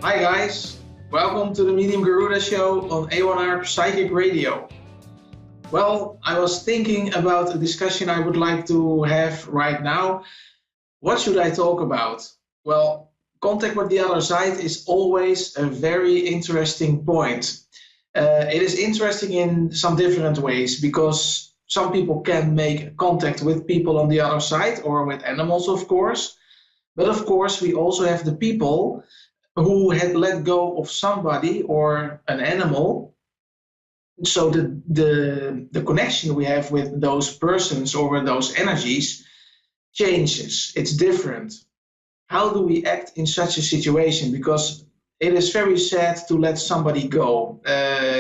Hi guys, welcome to the Medium Garuda show on A1R Psychic Radio. Well, I was thinking about a discussion I would like to have right now. What should I talk about? Well, contact with the other side is always a very interesting point. It is interesting in some different ways because some people can make contact with people on the other side or with animals, of course. But of course, we also have the people who had let go of somebody or an animal. So the connection we have with those persons or with those energies changes. It's different. How do we act in such a situation? Because it is very sad to let somebody go.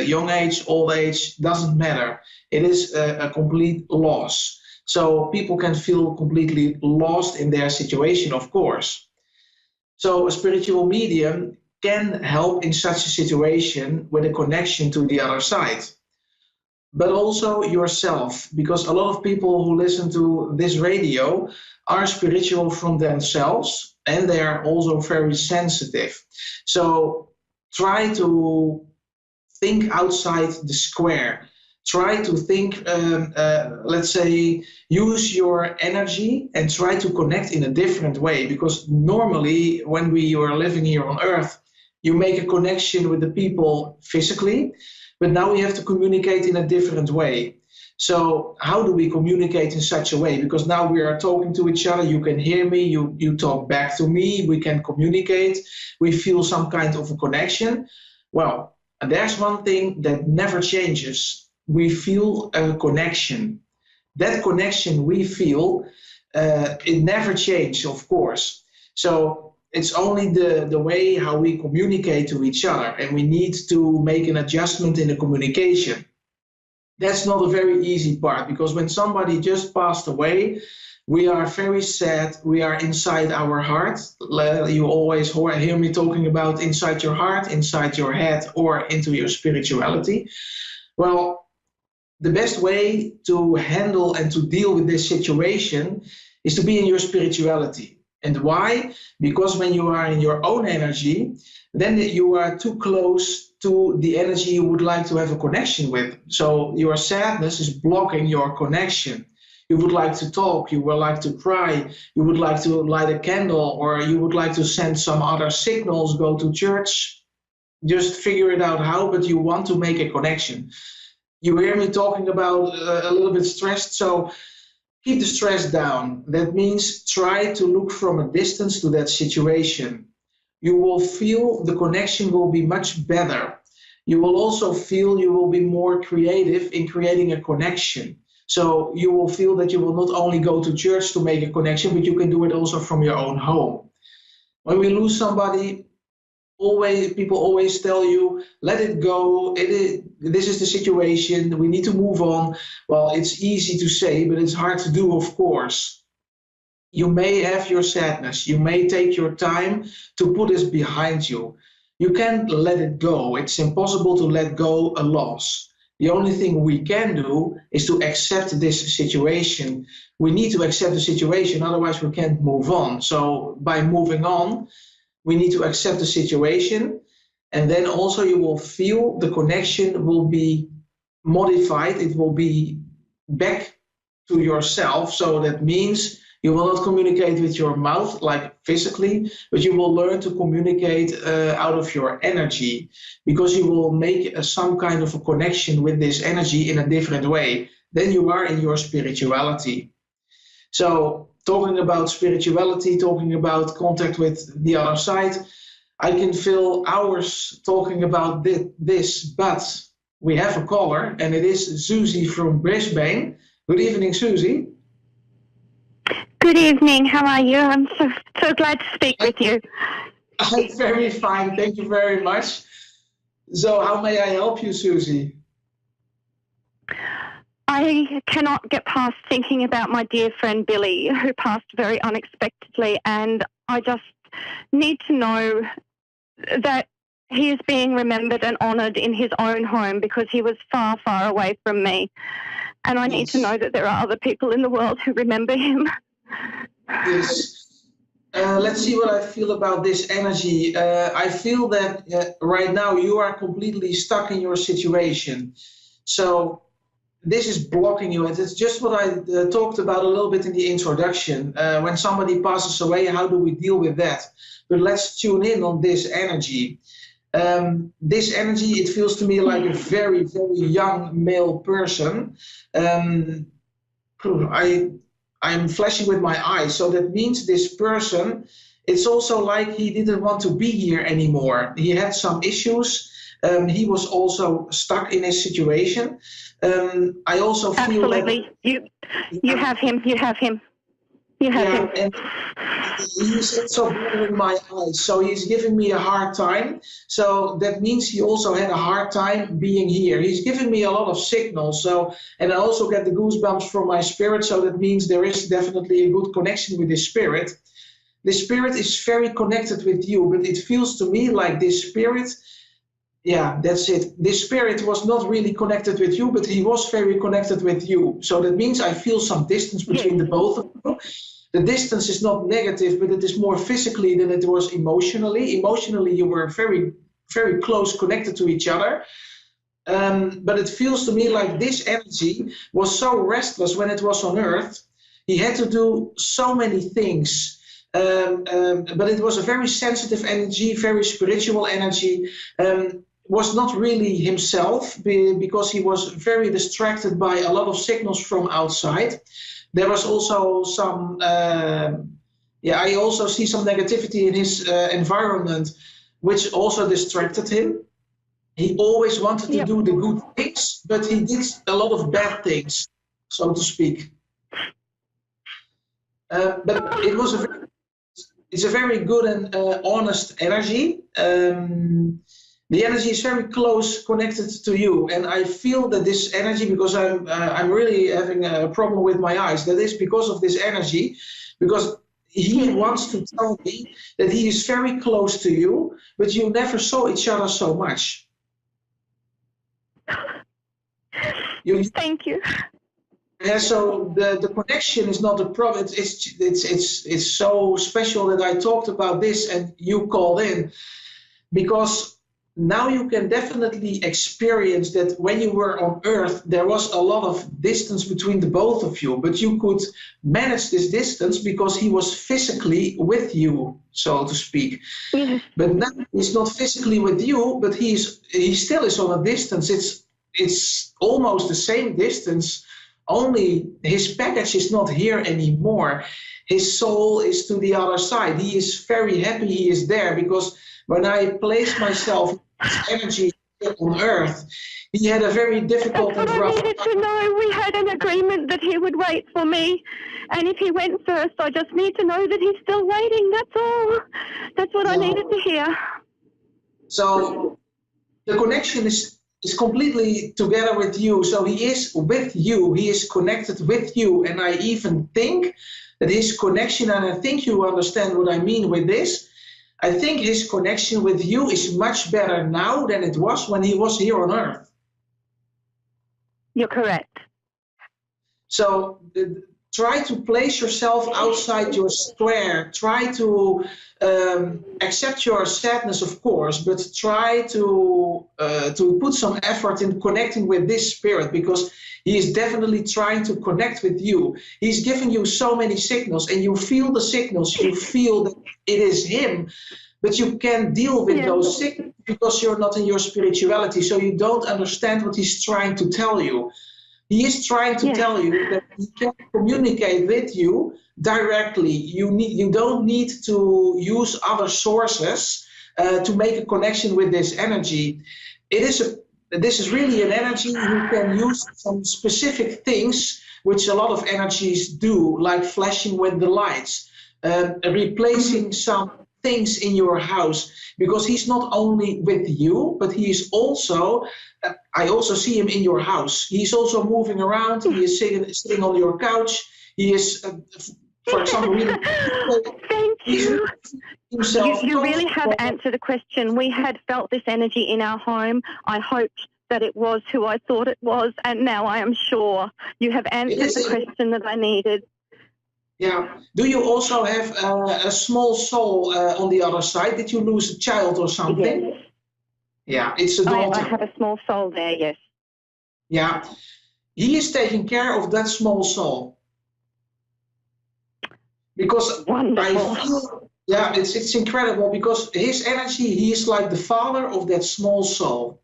Young age, old age, doesn't matter. It is a complete loss. So people can feel completely lost in their situation, of course. So a spiritual medium can help in such a situation with a connection to the other side. But also yourself, because a lot of people who listen to this radio are spiritual from themselves and they are also very sensitive. So try to think outside the square. Try to think, let's say, use your energy and try to connect in a different way. Because normally, when we are living here on Earth, you make a connection with the people physically, but now we have to communicate in a different way. So how do we communicate in such a way? Because now we are talking to each other, you can hear me, you talk back to me, we can communicate, we feel some kind of a connection. Well, there's one thing that never changes. We feel a connection. That connection we feel, it never changes, of course. So it's only the way how we communicate to each other, and we need to make an adjustment in the communication. That's not a very easy part, because when somebody just passed away, we are very sad. We are inside our heart. You always hear me talking about inside your heart, inside your head, or into your spirituality. Well, the best way to handle and to deal with this situation is to be in your spirituality. And why? Because when you are in your own energy, then you are too close to the energy you would like to have a connection with. So your sadness is blocking your connection. You would like to talk, you would like to cry, you would like to light a candle, or you would like to send some other signals, go to church. Just figure it out how, but you want to make a connection. You hear me talking about a little bit stressed, so keep the stress down. That means try to look from a distance to that situation. You will feel the connection will be much better. You will also feel you will be more creative in creating a connection. So you will feel that you will not only go to church to make a connection, but you can do it also from your own home. When we lose somebody, people always tell you, let it go. This is the situation. We need to move on. Well, it's easy to say, but it's hard to do, of course. You may have your sadness. You may take your time to put this behind you. You can't let it go. It's impossible to let go a loss. The only thing we can do is to accept this situation. We need to accept the situation, otherwise we can't move on. So by moving on, we need to accept the situation, and then also you will feel the connection will be modified. It will be back to yourself. So that means you will not communicate with your mouth, like physically, but you will learn to communicate out of your energy, because you will make some kind of a connection with this energy in a different way. Then you are in your spirituality. So talking about spirituality, talking about contact with the other side, I can fill hours talking about this, but we have a caller, and it is Susie from Brisbane. Good evening, Susie. Good evening. How are you? I'm so glad to speak with you. I'm very fine. Thank you very much. So how may I help you, Susie? I cannot get past thinking about my dear friend Billy, who passed very unexpectedly, and I just need to know that he is being remembered and honoured in his own home, because he was far, far away from me. And I need to know that there are other people in the world who remember him. Yes. let's see what I feel about this energy. I feel that right now you are completely stuck in your situation. So this is blocking you. And it's just what I talked about a little bit in the introduction. When somebody passes away, how do we deal with that? But let's tune in on this energy. This energy, it feels to me like a very, very young male person. I'm flashing with my eyes. So that means this person, it's also like he didn't want to be here anymore. He had some issues. He was also stuck in his situation. I also feel absolutely. that... You have him. You have him. You have him. And he's also bothering my eyes, so he's giving me a hard time. So that means he also had a hard time being here. He's giving me a lot of signals. So, and I also get the goosebumps from my spirit. So that means there is definitely a good connection with his spirit. The spirit is very connected with you, but it feels to me like this spirit. Yeah, that's it. This spirit was not really connected with you, but he was very connected with you. So that means I feel some distance between the both of you. The distance is not negative, but it is more physically than it was emotionally. Emotionally, you were very, very close connected to each other. But it feels to me like this energy was so restless when it was on Earth. He had to do so many things. But it was a very sensitive energy, very spiritual energy. Was not really himself because he was very distracted by a lot of signals from outside. There was also some, I also see some negativity in his environment, which also distracted him. He always wanted to do the good things, but he did a lot of bad things, so to speak. But it's a very good and honest energy. The energy is very close connected to you, and I feel that this energy, because I'm really having a problem with my eyes, that is because of this energy, because he wants to tell me that he is very close to you, but you never saw each other so much. Thank you. Yeah, so the connection is not a problem. It's so special that I talked about this and you called in, because now you can definitely experience that when you were on Earth, there was a lot of distance between the both of you, but you could manage this distance because he was physically with you, so to speak. Yes. But now he's not physically with you, but he still is on a distance. It's almost the same distance, only his package is not here anymore. His soul is to the other side. He is very happy he is there, because when I place myself energy on Earth, he had a very difficult and rough... I needed to know. We had an agreement that he would wait for me, and if he went first, I just need to know that he's still waiting. That's all. That's what I needed to hear. So the connection is completely together with you. So he is with you. He is connected with you, and I even think that his connection, and I think you understand what I mean with this, I think his connection with you is much better now than it was when he was here on Earth. You're correct. So try to place yourself outside your square. Try to accept your sadness, of course, but try to put some effort in connecting with this spirit, because he is definitely trying to connect with you. He's giving you so many signals, and you feel the signals. You feel that it is him, but you can't deal with those signals because you're not in your spirituality, so you don't understand what he's trying to tell you. He is trying to tell you that he can communicate with you directly. You don't need to use other sources to make a connection with this energy. This is really an energy you can use some specific things, which a lot of energies do, like flashing with the lights, replacing some things in your house, because he's not only with you, but he is also, I also see him in your house. He's also moving around. He is sitting on your couch. He is, for example, really, thank you. You really have comfortable. answered a question. We had felt this energy in our home. I hoped that it was who I thought it was, and now I am sure you have answered the question that I needed. Yeah. Do you also have a small soul on the other side? Did you lose a child or something? Yes. Yeah, it's a I daughter. have a small soul there, yes. Yeah. He is taking care of that small soul. Because Wonderful. I feel, yeah, it's incredible because his energy, he is like the father of that small soul.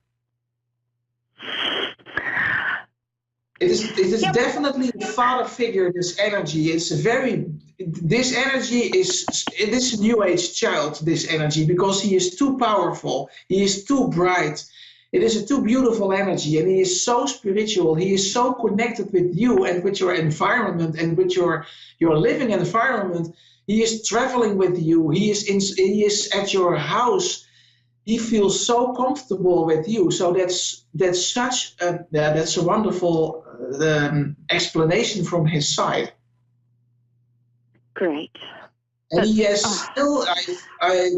It is Yep. definitely a father figure, this energy. This energy it is a new age child, this energy, because he is too powerful. He is too bright. It is a too beautiful energy, and he is so spiritual. He is so connected with you and with your environment and with your living environment. He is traveling with you. He is at your house. He feels so comfortable with you. So that's a wonderful explanation from his side. Great. And he has still,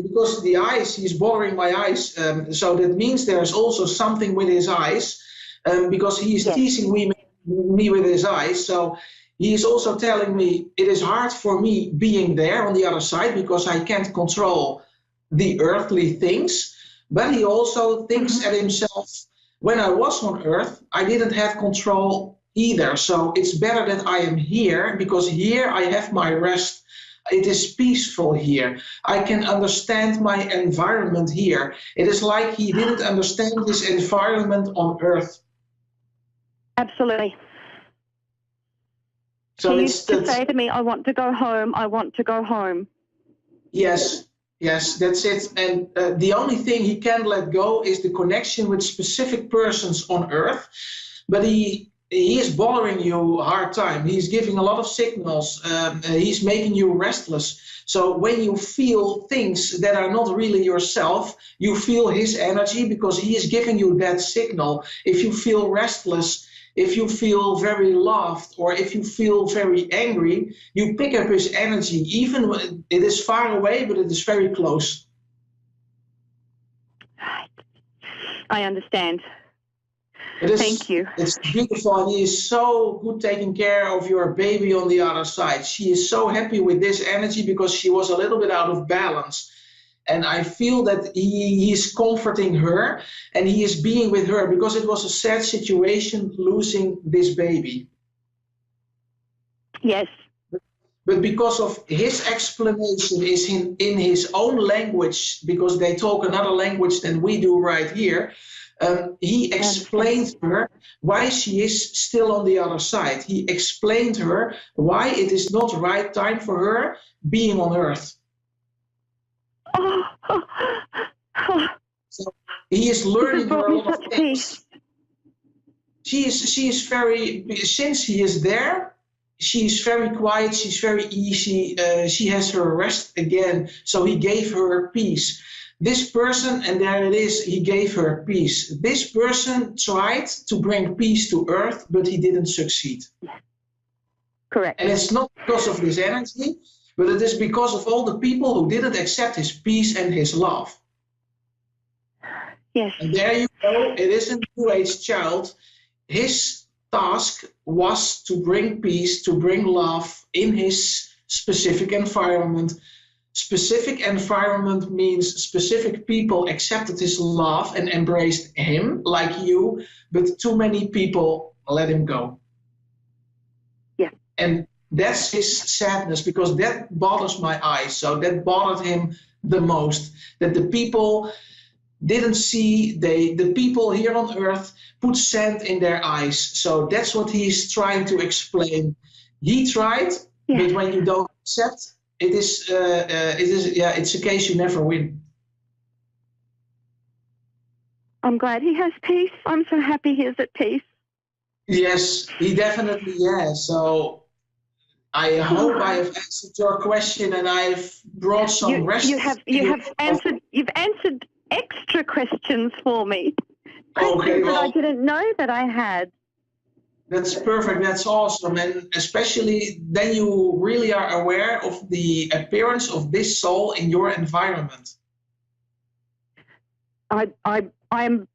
because the eyes, he's bothering my eyes. So that means there's also something with his eyes, because he is teasing me with his eyes. So he is also telling me it is hard for me being there on the other side because I can't control the earthly things. But he also thinks at himself, when I was on earth, I didn't have control either. So it's better that I am here because here I have my rest. It is peaceful here. I can understand my environment here. It is like he didn't understand his environment on earth. Absolutely. So he used to say to me, I want to go home, I want to go home. Yes, that's it. And the only thing he can let go is the connection with specific persons on earth. But he is bothering you a hard time. He's giving a lot of signals. He's making you restless. So when you feel things that are not really yourself, you feel his energy because he is giving you that signal. If you feel restless, if you feel very loved, or if you feel very angry, you pick up his energy, even when it is far away, but it is very close. I understand. Thank you. It's beautiful, and he is so good taking care of your baby on the other side. She is so happy with this energy because she was a little bit out of balance. And I feel that he is comforting her and he is being with her because it was a sad situation losing this baby. Yes. But because of his explanation is in his own language, because they talk another language than we do right here, he explained to her why she is still on the other side. He explained to her why it is not the right time for her being on earth. So he is learning her a lot of things. She is very, since he is there, she's very quiet, she's very easy, she has her rest again, so he gave her peace. This person, and there it is, he gave her peace. This person tried to bring peace to earth, but he didn't succeed. Correct. And it's not because of this energy, but it is because of all the people who didn't accept his peace and his love. Yes. And there you go, it is a New Age child. His task was to bring peace, to bring love in his specific environment. Specific environment means specific people accepted his love and embraced him, like you, but too many people let him go. Yeah. And that's his sadness, because that bothers my eyes. So that bothered him the most, that the people didn't see, the people here on earth put sand in their eyes. So that's what he's trying to explain. He tried, but when you don't accept, it's a case you never win. I'm glad he has peace. I'm so happy he is at peace. Yes, he definitely has. So I hope I have answered your question and I've brought some rest. You've answered extra questions for me. Okay, well, that I didn't know that I had. That's perfect. That's awesome. And especially then you really are aware of the appearance of this soul in your environment. I'm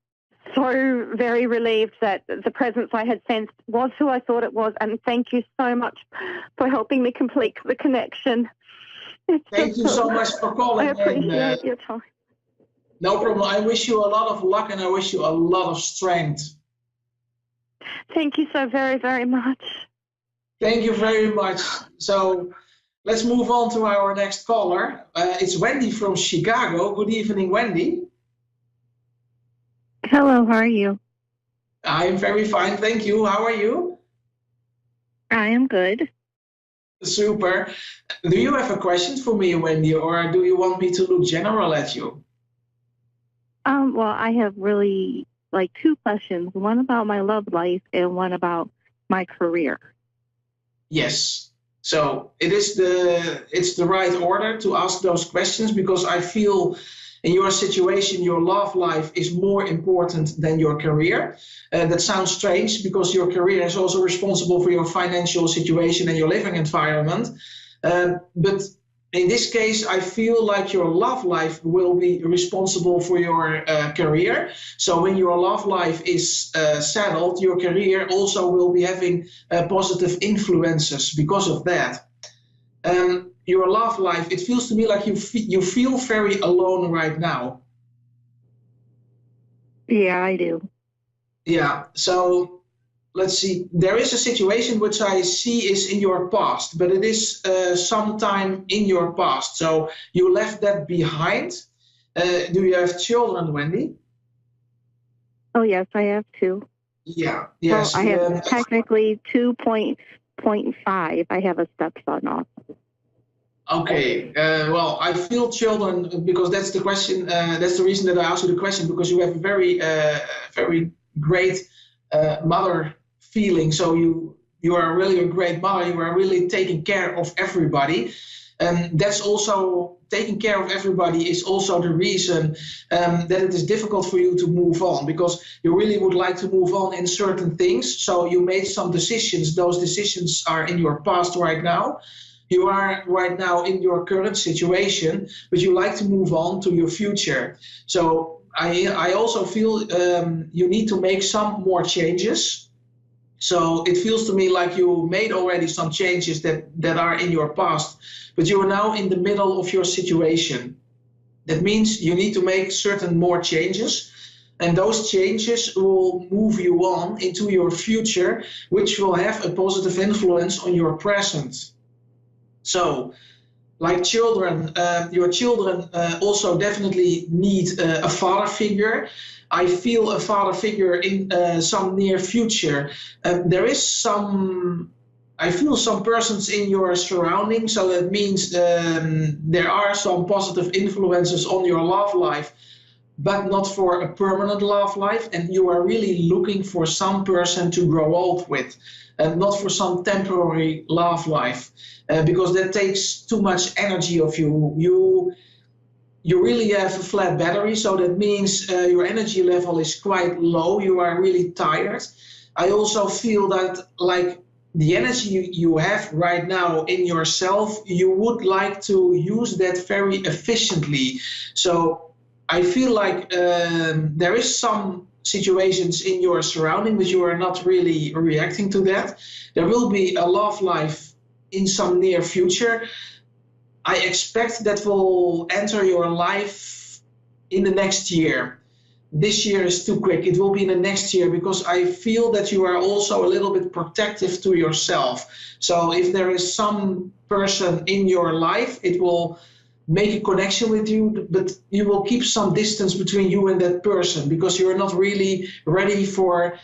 so very relieved that the presence I had sensed was who I thought it was, and thank you so much for helping me complete the connection. Thank you so much for calling I appreciate in. your time. No problem. I wish you a lot of luck and I wish you a lot of strength. Thank you so very, very much. Thank you very much. So let's move on to our next caller. It's Wendy from Chicago. Good evening, Wendy. Hello, how are you? I'm very fine, thank you. How are you? I am good. Super. Do you have a question for me, Wendy, or do you want me to look general at you? Well, I have really two questions. One about my love life and one about my career. Yes. So it's the right order to ask those questions because I feel in your situation, your love life is more important than your career. That sounds strange because your career is also responsible for your financial situation and your living environment. But in this case, I feel like your love life will be responsible for your career. So when your love life is settled, your career also will be having positive influences because of that. Your love life, it feels to me like you feel very alone right now. Yeah, I do. Yeah, so let's see. There is a situation which I see is in your past, but it is sometime in your past. So you left that behind. Do you have children, Wendy? Oh, yes, I have two. Yeah, yes. Well, I have technically 2.5. I have a stepson also. Okay, well, I feel children because that's the question. That's the reason that I asked you the question because you have a very great mother feeling. So you are really a great mother. You are really taking care of everybody, and that's also taking care of everybody is also the reason that it is difficult for you to move on because you really would like to move on in certain things. So you made some decisions. Those decisions are in your past right now. You are right now in your current situation, but you like to move on to your future. So I also feel you need to make some more changes. So it feels to me like you made already some changes that are in your past, but you are now in the middle of your situation. That means you need to make certain more changes. And those changes will move you on into your future, which will have a positive influence on your present. So, like children, your children also definitely need a father figure. I feel a father figure in some near future. I feel some persons in your surroundings, so that means there are some positive influences on your love life, but not for a permanent love life, and you are really looking for some person to grow old with, and not for some temporary love life, because that takes too much energy of you. You really have a flat battery, so that means your energy level is quite low. You are really tired. I also feel that like the energy you have right now in yourself, you would like to use that very efficiently. So I feel like there is some situations in your surrounding, but you are not really reacting to that. There will be a love life in some near future. I expect that will enter your life in the next year. This year is too quick. It will be in the next year because I feel that you are also a little bit protective to yourself. So if there is some person in your life, it will make a connection with you, but you will keep some distance between you and that person because you're not really ready for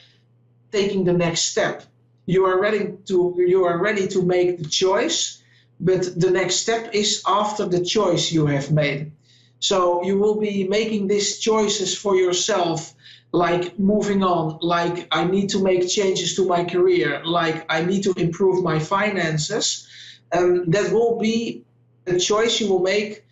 taking the next step. You are ready to make the choice, but the next step is after the choice you have made. So you will be making these choices for yourself, like moving on, like I need to make changes to my career, like I need to improve my finances. That will be a choice you will make,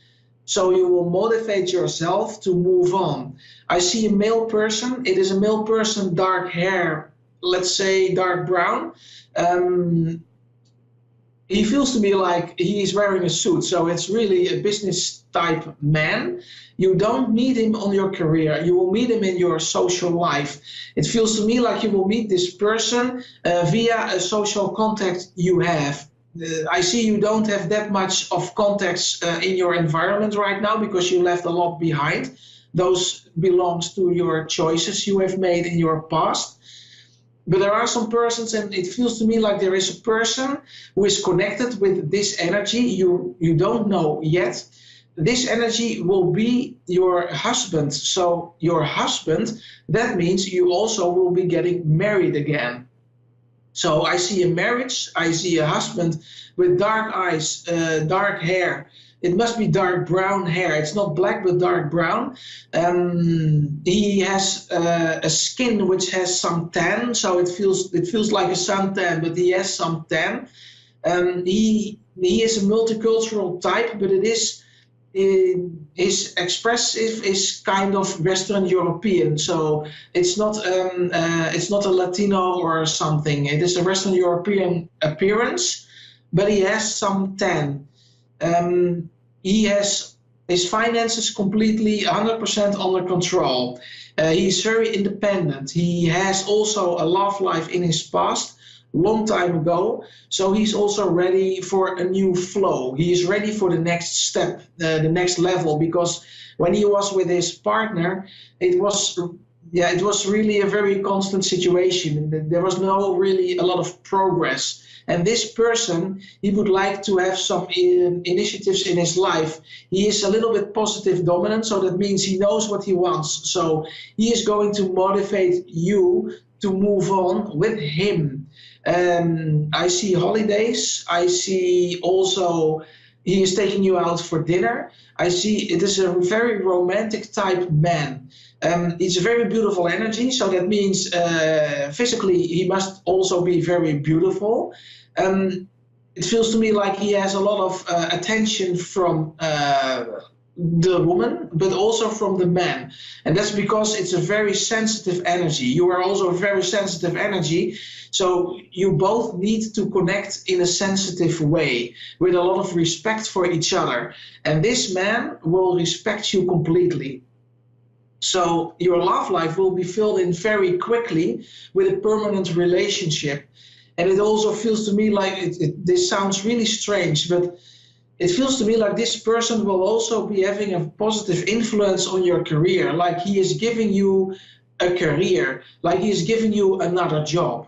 so you will motivate yourself to move on. I see a male person. It is a male person, dark hair, let's say dark brown. he feels to me like he is wearing a suit, so it's really a business type man. You don't meet him on your career, you will meet him in your social life. It feels to me like you will meet this person via a social contact you have. I see you don't have that much of contacts in your environment right now because you left a lot behind. Those belongs to your choices you have made in your past. But there are some persons, and it feels to me like there is a person who is connected with this energy you don't know yet. This energy will be your husband. So your husband, that means you also will be getting married again. So I see a marriage, I see a husband with dark eyes, dark hair. It must be dark brown hair. It's not black, but dark brown. He has a skin which has some tan, so it feels like a suntan, but he has some tan. He is a multicultural type, but it is his expressive is kind of Western European, so it's not a Latino or something. It is a Western European appearance, but he has some tan. He has his finances completely 100% under control. He's very independent. He has also a love life in his past, long time ago. So he's also ready for a new flow. He is ready for the next step, the next level, because when he was with his partner, it was really a very constant situation. There was no really a lot of progress. And this person, he would like to have some initiatives in his life. He is a little bit positive dominant, so that means he knows what he wants. So he is going to motivate you to move on with him. I see holidays. I see also he is taking you out for dinner. I see it is a very romantic type man. It's a very beautiful energy, so that means physically he must also be very beautiful. It feels to me like he has a lot of attention from the woman, but also from the man. And that's because it's a very sensitive energy. You are also a very sensitive energy. So you both need to connect in a sensitive way with a lot of respect for each other. And this man will respect you completely. So your love life will be filled in very quickly with a permanent relationship. And it also feels to me like, this sounds really strange, but it feels to me like this person will also be having a positive influence on your career, like he is giving you a career, like he is giving you another job.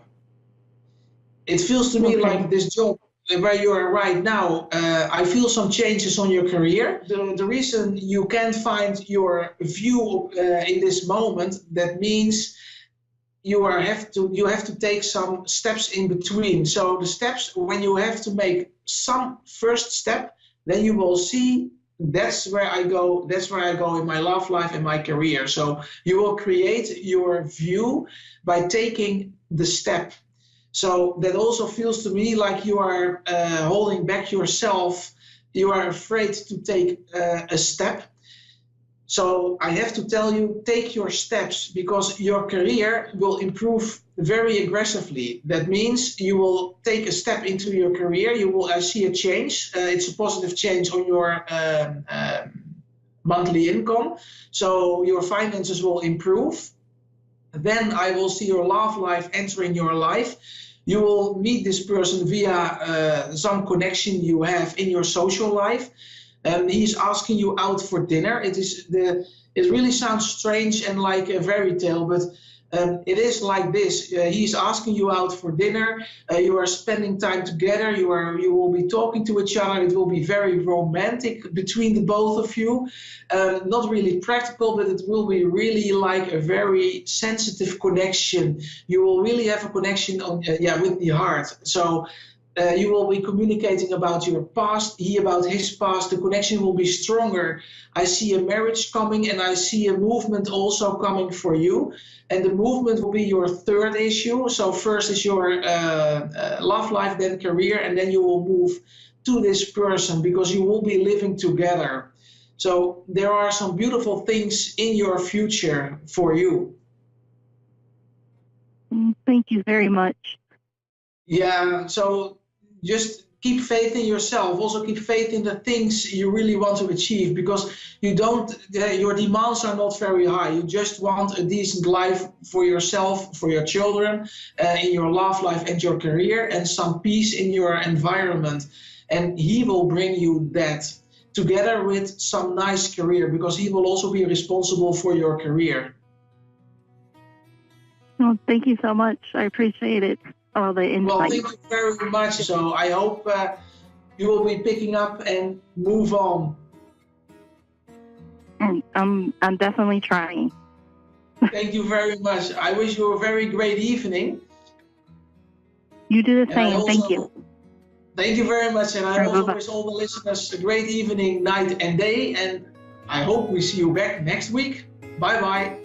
It feels to me like this job where you are right now, I feel some changes on your career. The reason you can't find your view in this moment, that means you have to take some steps in between. So the steps, when you have to make some first step, then you will see that's where I go in my love life and my career. So you will create your view by taking the step. So that also feels to me like you are holding back yourself. You are afraid to take a step. So I have to tell you, take your steps, because your career will improve very aggressively. That means you will take a step into your career. You will see a change. It's a positive change on your monthly income. So your finances will improve. Then I will see your love life entering your life. You will meet this person via some connection you have in your social life. He's asking you out for dinner. It really sounds strange and like a fairy tale, but it is like this. He's asking you out for dinner. You are spending time together. You will be talking to each other. It will be very romantic between the both of you. Not really practical, but it will be really like a very sensitive connection. You will really have a connection with the heart. So. You will be communicating about your past, he about his past. The connection will be stronger. I see a marriage coming, and I see a movement also coming for you. And the movement will be your third issue. So first is your love life, then career, and then you will move to this person because you will be living together. So there are some beautiful things in your future for you. Thank you very much. Yeah, so just keep faith in yourself. Also keep faith in the things you really want to achieve, because you don't, your demands are not very high. You just want a decent life for yourself, for your children, in your love life and your career, and some peace in your environment. And he will bring you that, together with some nice career, because he will also be responsible for your career. Well, thank you so much. I appreciate it. All the insight. Well, thank you very much. So I hope you will be picking up and move on. And I'm definitely trying. Thank you very much. I wish you a very great evening. You do the same. Thank you. Thank you very much. And I also wish all the listeners a great evening, night and day. And I hope we see you back next week. Bye-bye.